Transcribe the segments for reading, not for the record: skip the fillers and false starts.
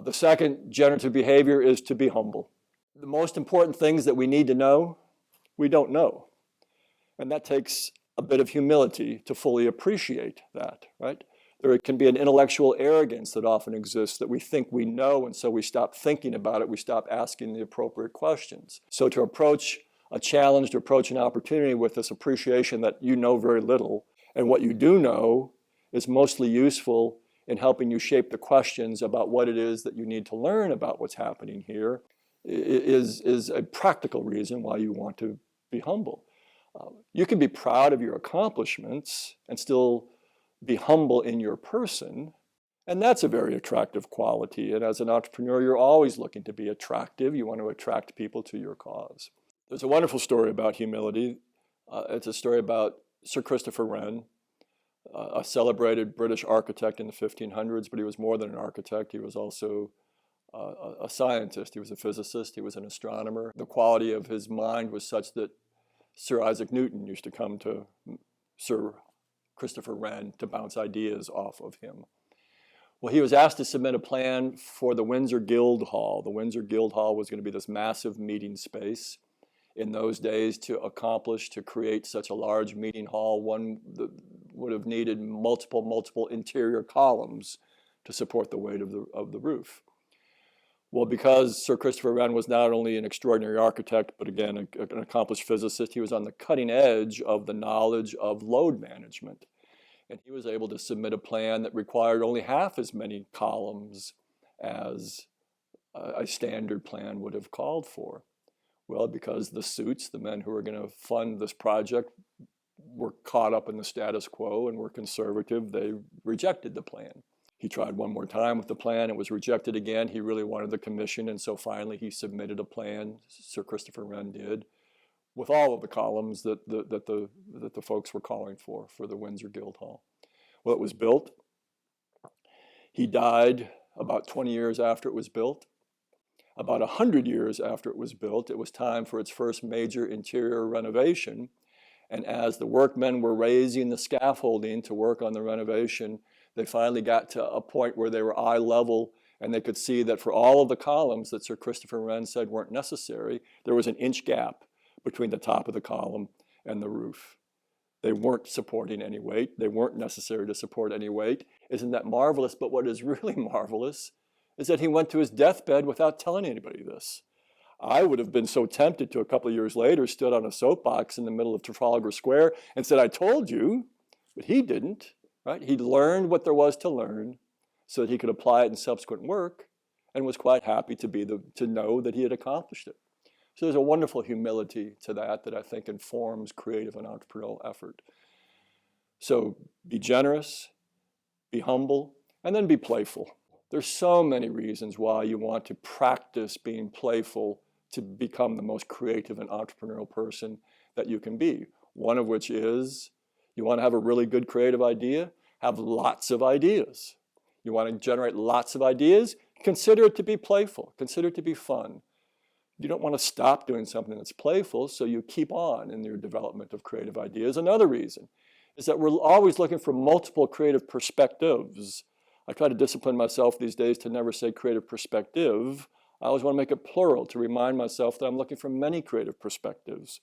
The second generative behavior is to be humble. The most important things that we need to know, we don't know. And that takes a bit of humility to fully appreciate that, right? There can be an intellectual arrogance that often exists, that we think we know, and so we stop thinking about it, we stop asking the appropriate questions. So to approach a challenge, to approach an opportunity with this appreciation that you know very little, and what you do know is mostly useful in helping you shape the questions about what it is that you need to learn about what's happening here, is a practical reason why you want to be humble. You can be proud of your accomplishments and still be humble in your person, and that's a very attractive quality. And as an entrepreneur, you're always looking to be attractive. You want to attract people to your cause. There's a wonderful story about humility. It's a story about Sir Christopher Wren, a celebrated British architect in the 1500s, but he was more than an architect. He was also a scientist. He was a physicist. He was an astronomer. The quality of his mind was such that Sir Isaac Newton used to come to Sir Christopher Wren to bounce ideas off of him. Well, he was asked to submit a plan for the Windsor Guildhall. The Windsor Guildhall was going to be this massive meeting space. In those days, to create such a large meeting hall, one would have needed multiple interior columns to support the weight of the roof. Well, because Sir Christopher Wren was not only an extraordinary architect, but again, an accomplished physicist, he was on the cutting edge of the knowledge of load management. And he was able to submit a plan that required only half as many columns as a standard plan would have called for. Well, because the suits, the men who were going to fund this project, were caught up in the status quo and were conservative, they rejected the plan. He tried one more time with the plan. It was rejected again. He really wanted the commission, and so finally he submitted a plan, Sir Christopher Wren did, with all of the columns that the folks were calling for the Windsor Guildhall. Well, it was built. He died about 20 years after it was built. About 100 years after it was built, it was time for its first major interior renovation. And as the workmen were raising the scaffolding to work on the renovation, they finally got to a point where they were eye level, and they could see that for all of the columns that Sir Christopher Wren said weren't necessary, there was an inch gap between the top of the column and the roof. They weren't supporting any weight. They weren't necessary to support any weight. Isn't that marvelous? But what is really marvelous is that he went to his deathbed without telling anybody this. I would have been so tempted to, a couple of years later, stood on a soapbox in the middle of Trafalgar Square and said, I told you, but he didn't. Right? He learned what there was to learn so that he could apply it in subsequent work, and was quite happy to know that he had accomplished it. So there's a wonderful humility to that I think informs creative and entrepreneurial effort. So be generous, be humble, and then be playful. There's so many reasons why you want to practice being playful to become the most creative and entrepreneurial person that you can be. One of which is, you want to have a really good creative idea? Have lots of ideas. You want to generate lots of ideas? Consider it to be playful. Consider it to be fun. You don't want to stop doing something that's playful, so you keep on in your development of creative ideas. Another reason is that we're always looking for multiple creative perspectives. I try to discipline myself these days to never say creative perspective. I always want to make it plural to remind myself that I'm looking for many creative perspectives.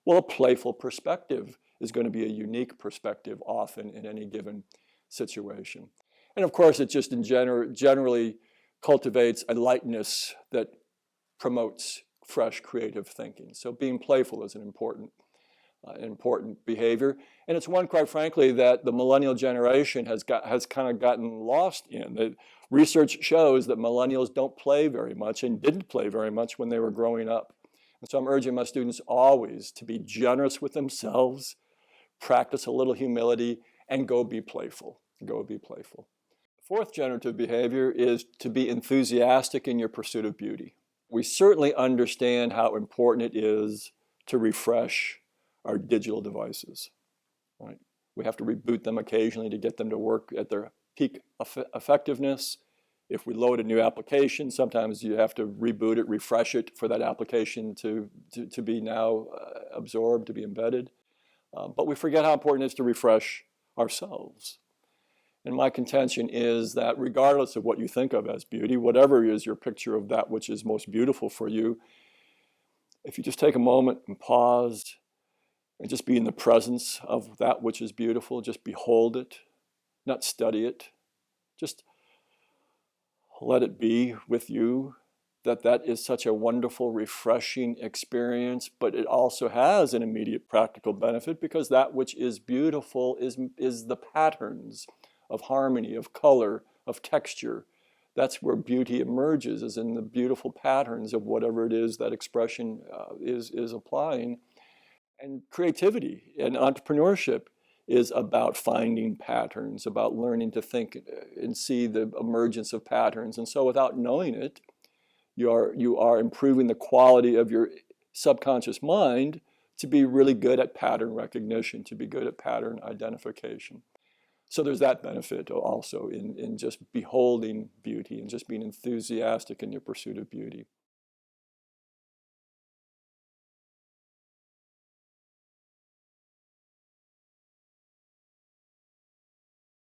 Well, a playful perspective is going to be a unique perspective often in any given situation. And of course, it just generally cultivates a lightness that promotes fresh creative thinking. So being playful is an important behavior. And it's one, quite frankly, that the millennial generation has kind of gotten lost in. The research shows that millennials don't play very much and didn't play very much when they were growing up. And so I'm urging my students always to be generous with themselves, practice a little humility, and go be playful. Go be playful. Fourth generative behavior is to be enthusiastic in your pursuit of beauty. We certainly understand how important it is to refresh our digital devices. Right? We have to reboot them occasionally to get them to work at their peak effectiveness. If we load a new application, sometimes you have to reboot it, refresh it for that application to be now absorbed, to be embedded. But we forget how important it is to refresh ourselves. And my contention is that regardless of what you think of as beauty, whatever is your picture of that which is most beautiful for you, if you just take a moment and pause and just be in the presence of that which is beautiful, just behold it, not study it, just let it be with you, that is such a wonderful, refreshing experience, but it also has an immediate practical benefit because that which is beautiful is the patterns of harmony, of color, of texture. That's where beauty emerges, is in the beautiful patterns of whatever it is that expression is applying. And creativity and entrepreneurship is about finding patterns, about learning to think and see the emergence of patterns. And so without knowing it, you are improving the quality of your subconscious mind to be really good at pattern recognition, to be good at pattern identification. So there's that benefit also in just beholding beauty and just being enthusiastic in your pursuit of beauty.